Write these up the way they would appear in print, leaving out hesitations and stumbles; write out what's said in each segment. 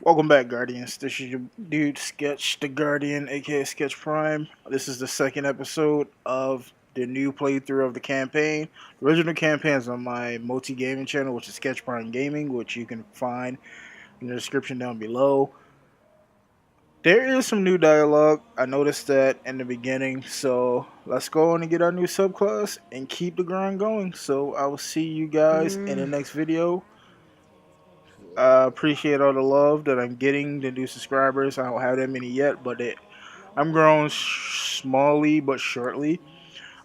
Welcome back, Guardians. This is your dude, Sketch the Guardian, aka Sketch Prime. This is the second episode of the new playthrough of the campaign. The original campaign is on my multi gaming channel, which is Sketch Prime Gaming, which you can find in the description down below. There is some new dialogue. I noticed that in the beginning, so let's go on and get our new subclass and keep the grind going. So I will see you guys in the next video. I appreciate all the love that I'm getting. The new subscribers, I don't have that many yet, but I'm growing smallly but shortly.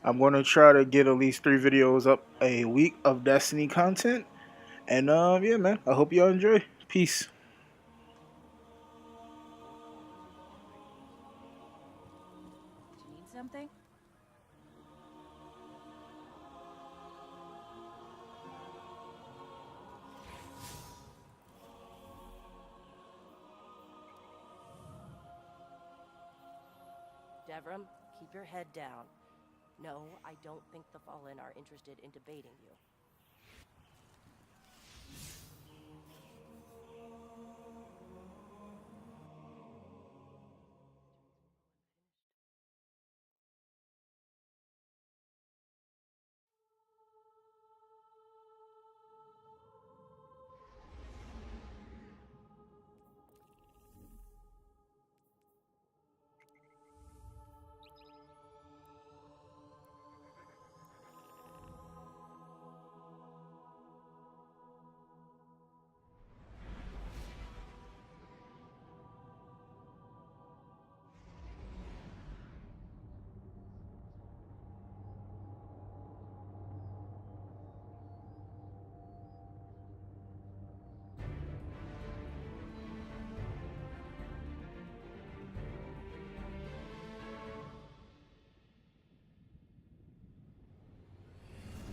I'm going to try to get at least 3 videos up a week of Destiny content. And yeah, man, I hope y'all enjoy. Peace. Do you need something? Devram, keep your head down. No, I don't think the Fallen are interested in debating you.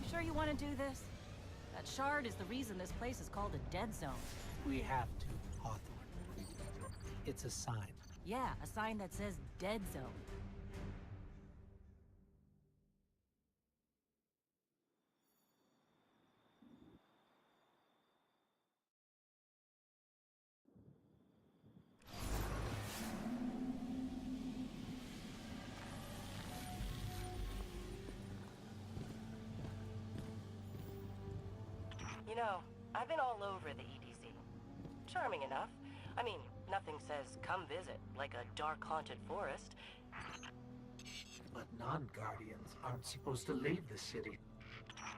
You sure you want to do this? That shard is the reason this place is called a dead zone. We have to, Hawthorne. It's a sign. Yeah, a sign that says dead zone. You know, I've been all over the EDZ. Charming enough. I mean, nothing says come visit, like a dark haunted forest. But non-Guardians aren't supposed to leave the city.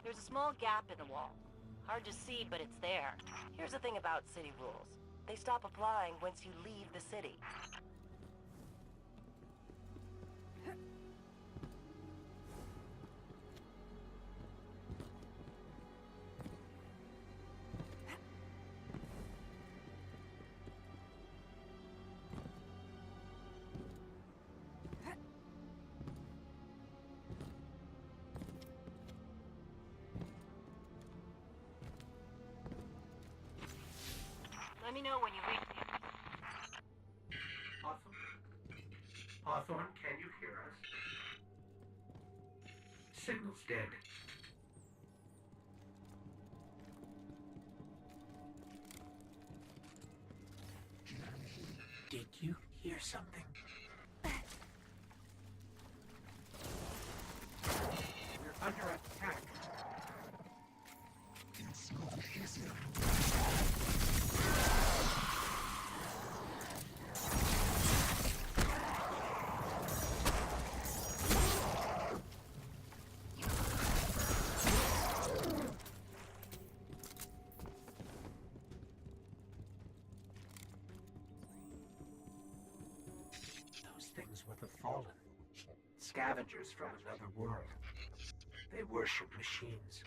There's a small gap in the wall. Hard to see, but it's there. Here's the thing about city rules. They stop applying once you leave the city. Let me know when you reach the Hawthorne? Hawthorne, can you hear us? Signal's dead. Did you hear something? We're under attack. Those things were the Fallen. Scavengers from another world. They worship machines.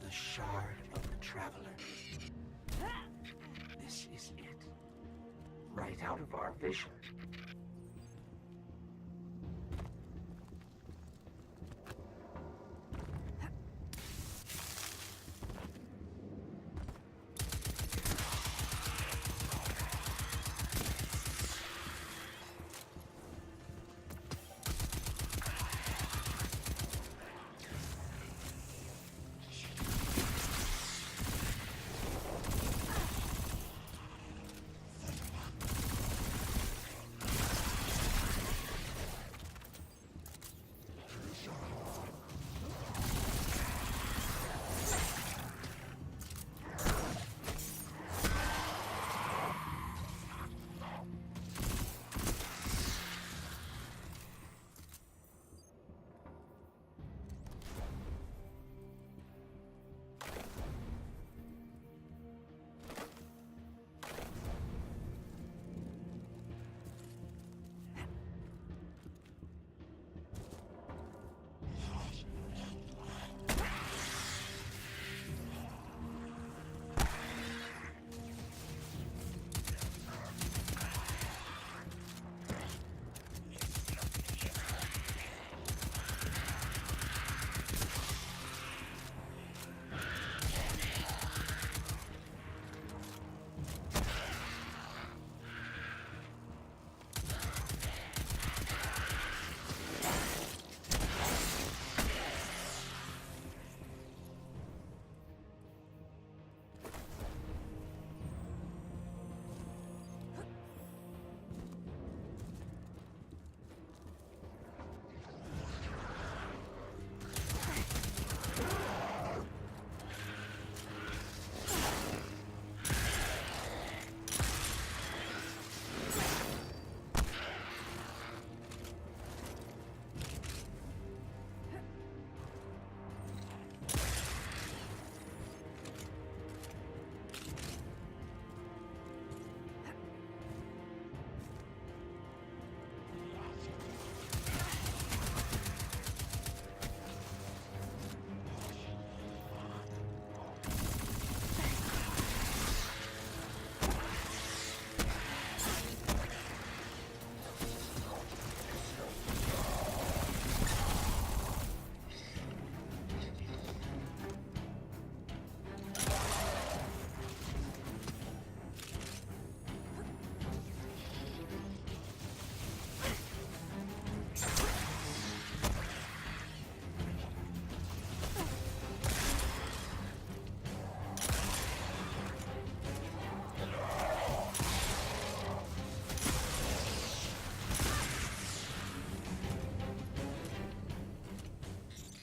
The Shard of the Traveler. This is it. right out of our vision.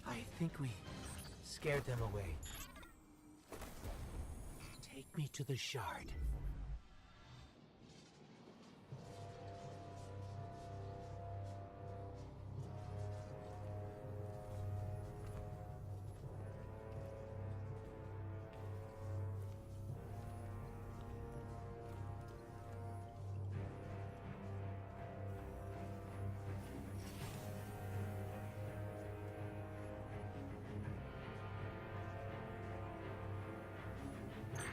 I think we scared them away. Take me to the shard.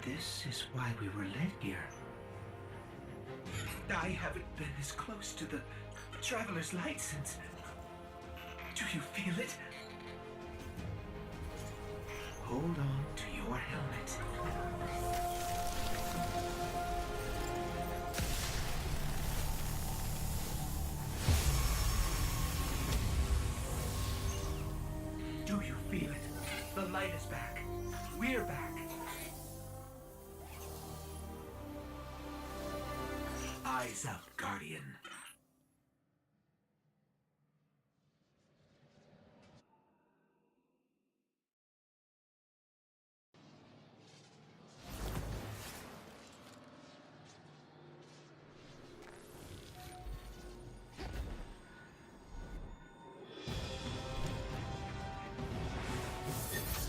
This is why we were led here. I haven't been this close to the Traveler's Light since... Do you feel it? Hold on to your helmet. Do you feel it? The light is back. We're back. Eyes up, Guardian.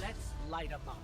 Let's light them up.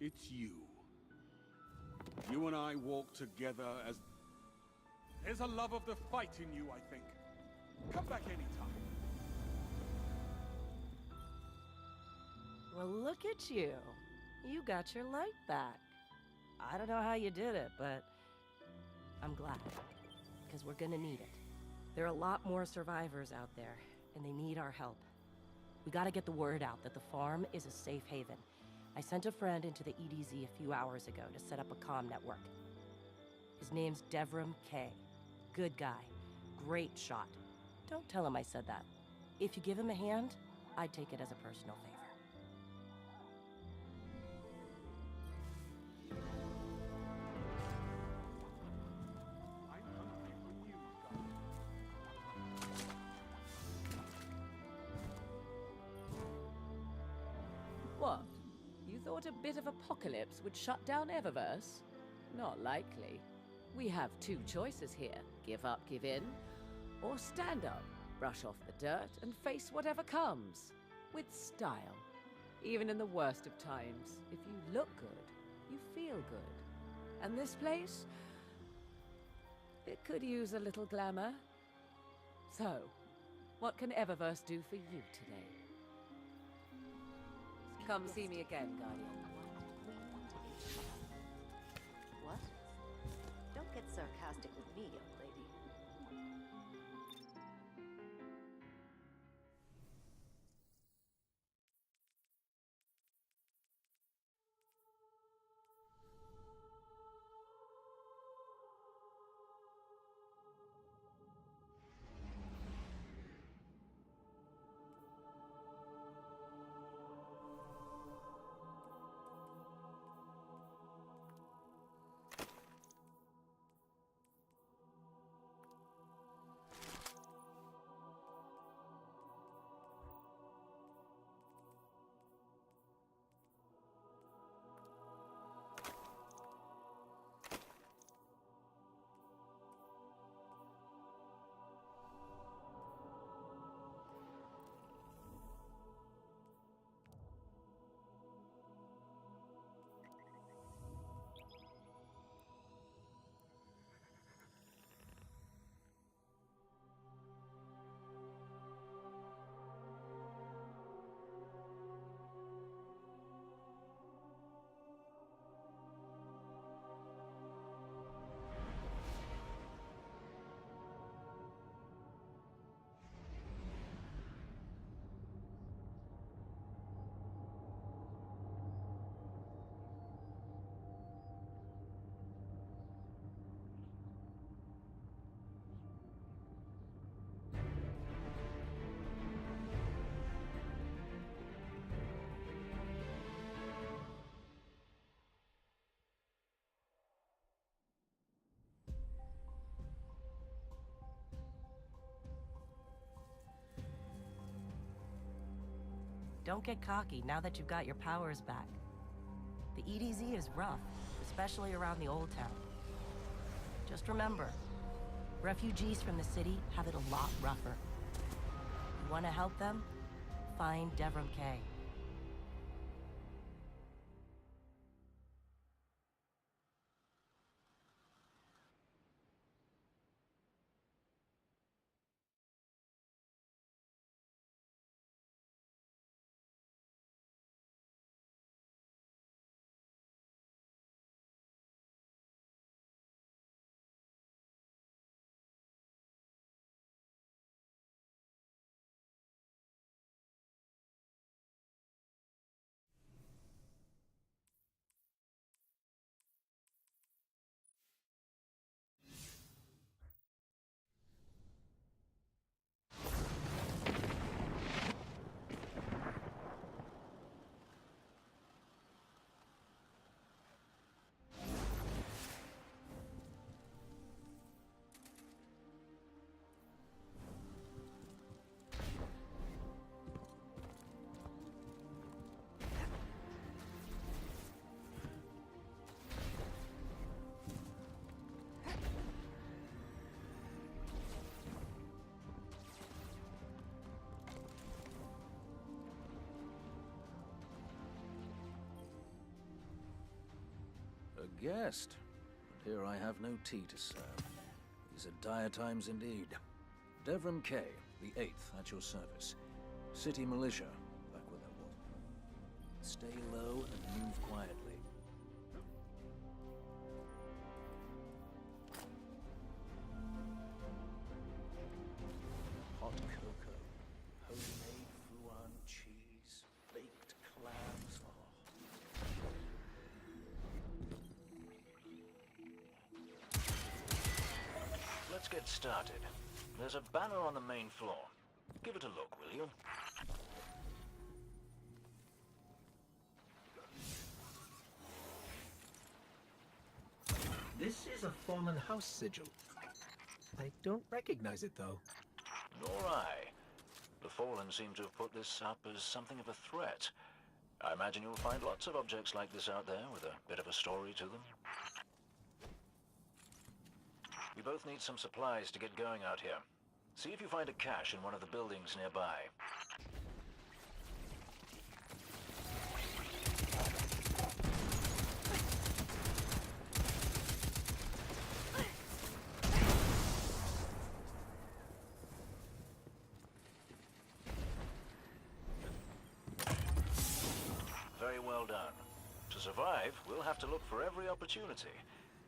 it's you. You and I walk together as... There's a love of the fight in you, I think. Come back anytime. Well, look at you. You got your light back. I don't know how you did it, but I'm glad. Because we're gonna need it. There are a lot more survivors out there, and they need our help. We gotta get the word out that the farm is a safe haven. I sent a friend into the EDZ a few hours ago to set up a comm network. His name's Devram K. Good guy. Great shot. Don't tell him I said that. If you give him a hand, I'd take it as a personal favor. I'm hungry for news, guys. What? You thought a bit of apocalypse would shut down Eververse? Not likely. We have two choices here. Give up, give in, or stand up, brush off the dirt, and face whatever comes. With style. Even in the worst of times, if you look good, you feel good. And this place? It could use a little glamour. So, what can Eververse do for you today? Come see me again, Guardian. What? Don't get sarcastic with me, young lady. Don't get cocky now that you've got your powers back. The EDZ is rough, especially around the Old Town. Just remember, refugees from the city have it a lot rougher. You want to help them? Find Devram K. guest, but here I have no tea to serve. These are dire times indeed. Devrim K, the 8th, at your service. City militia, back where they were. Stay low and move quietly. Hot cocoa, homemade fouan cheese, baked clams. Let's get started. There's a banner on the main floor. Give it a look, will you? This is a fallen house sigil. I don't recognize it, though. Nor I. The Fallen seem to have put this up as something of a threat. I imagine you'll find lots of objects like this out there with a bit of a story to them. We both need some supplies to get going out here. See if you find a cache in one of the buildings nearby. Very well done. To survive, we'll have to look for every opportunity.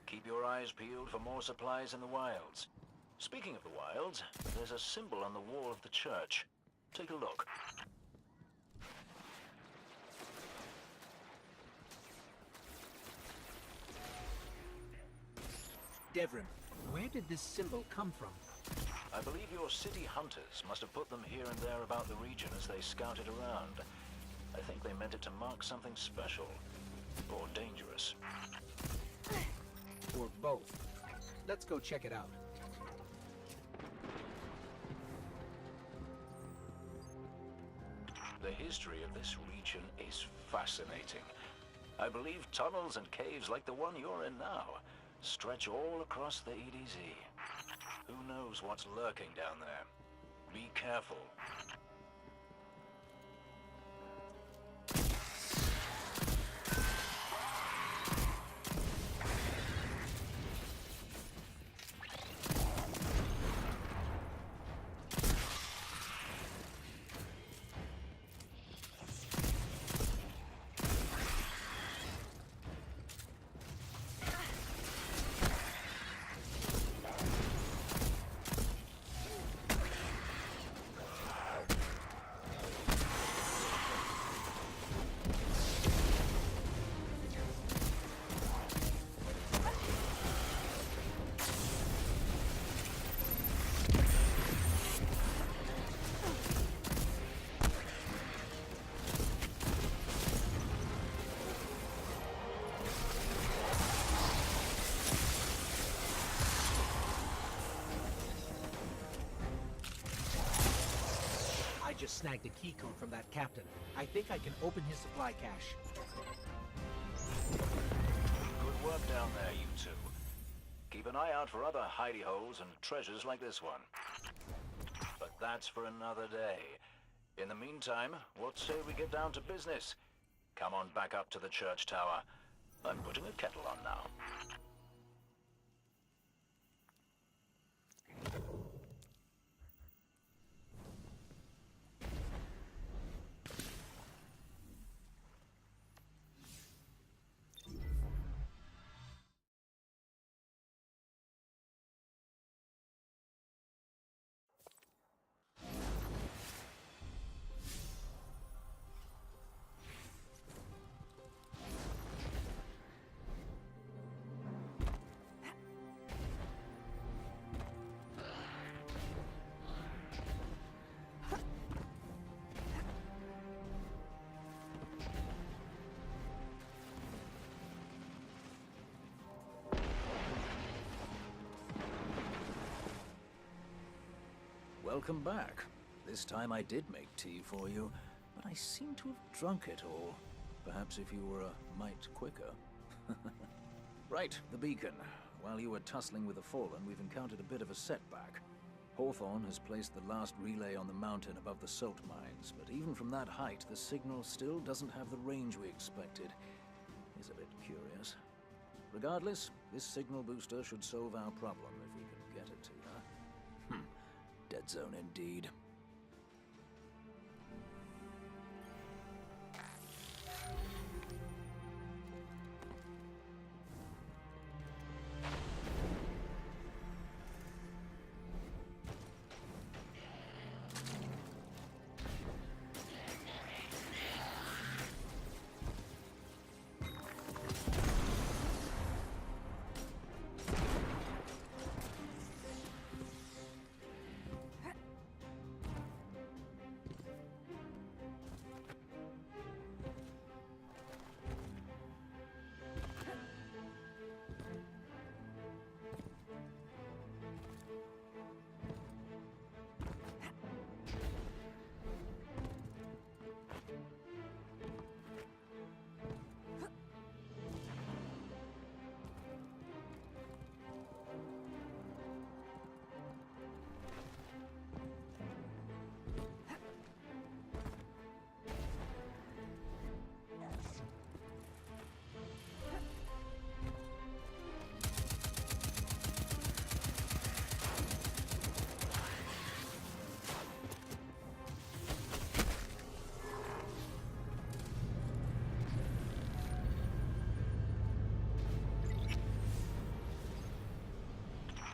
Keep your eyes peeled for more supplies in the wilds. Speaking of the wilds, there's a symbol on the wall of the church. Take a look. Devrim, where did this symbol come from? I believe your city hunters must have put them here and there about the region as they scouted around. I think they meant it to mark something special. Or dangerous. Or both. Let's go check it out. The history of this region is fascinating. I believe tunnels and caves like the one you're in now stretch all across the EDZ. Who knows what's lurking down there? Be careful. I just snagged a key code from that captain. I think I can open his supply cache. Good work down there, you two. Keep an eye out for other hidey holes and treasures like this one. But that's for another day. In the meantime, what say we get down to business? Come on back up to the church tower. I'm putting a kettle on now. Welcome back. This time I did make tea for you, but I seem to have drunk it all. Perhaps if you were a mite quicker. Right, the beacon. While you were tussling with the Fallen, we've encountered a bit of a setback. Hawthorne has placed the last relay on the mountain above the salt mines, but even from that height, the signal still doesn't have the range we expected. It's a bit curious. Regardless, this signal booster should solve our problem if we can get it to her. Dead zone indeed.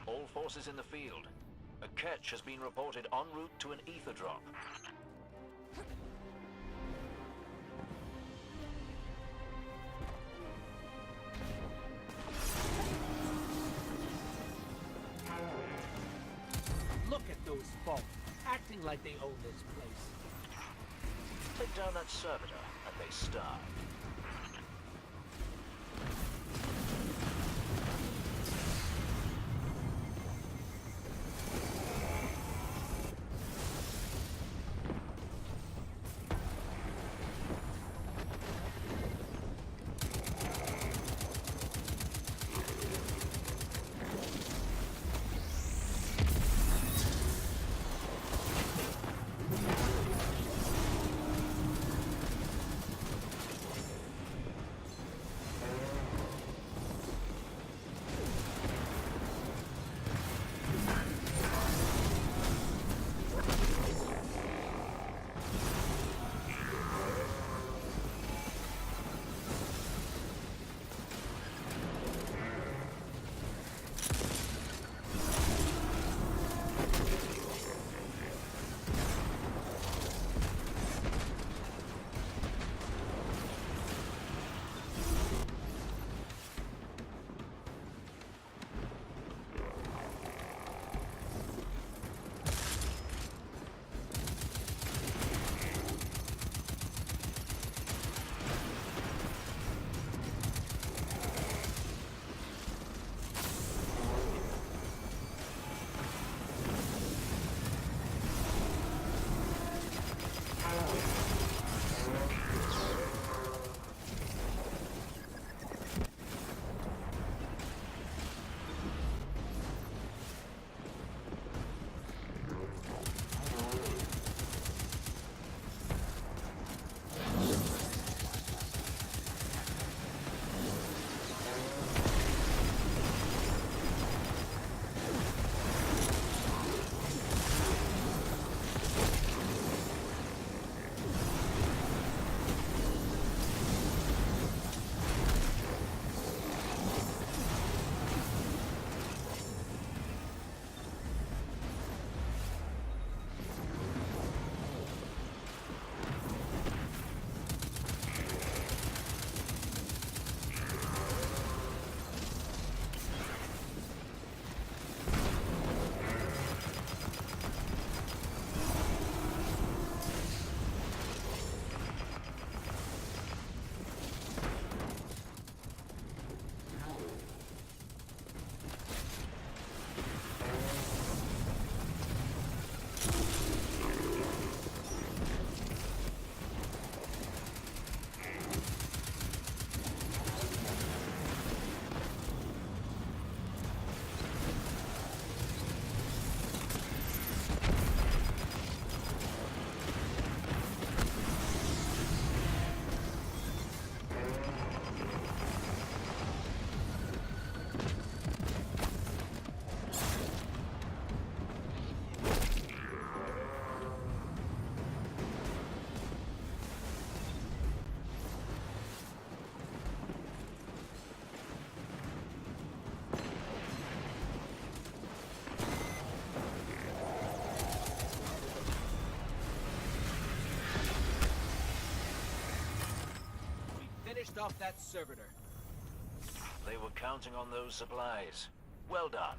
All forces in the field. A catch has been reported en route to an ether drop. Look at those folk, acting like they own this place. Take down that servitor, and they starve. finished off that servitor. They were counting on those supplies. Well done.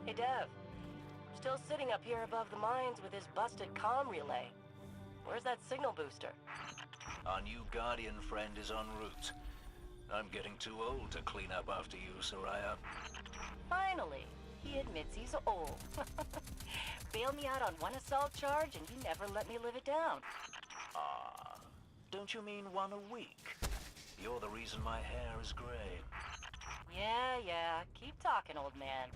Hey, Dev. Still sitting up here above the mines with his busted comm relay. Where's that signal booster? Our new Guardian friend is en route. I'm getting too old to clean up after you, Soraya. Finally, he admits he's old. Bail me out on one assault charge and you never let me live it down. Ah, don't you mean one a week? You're the reason my hair is gray. Yeah, keep talking, old man.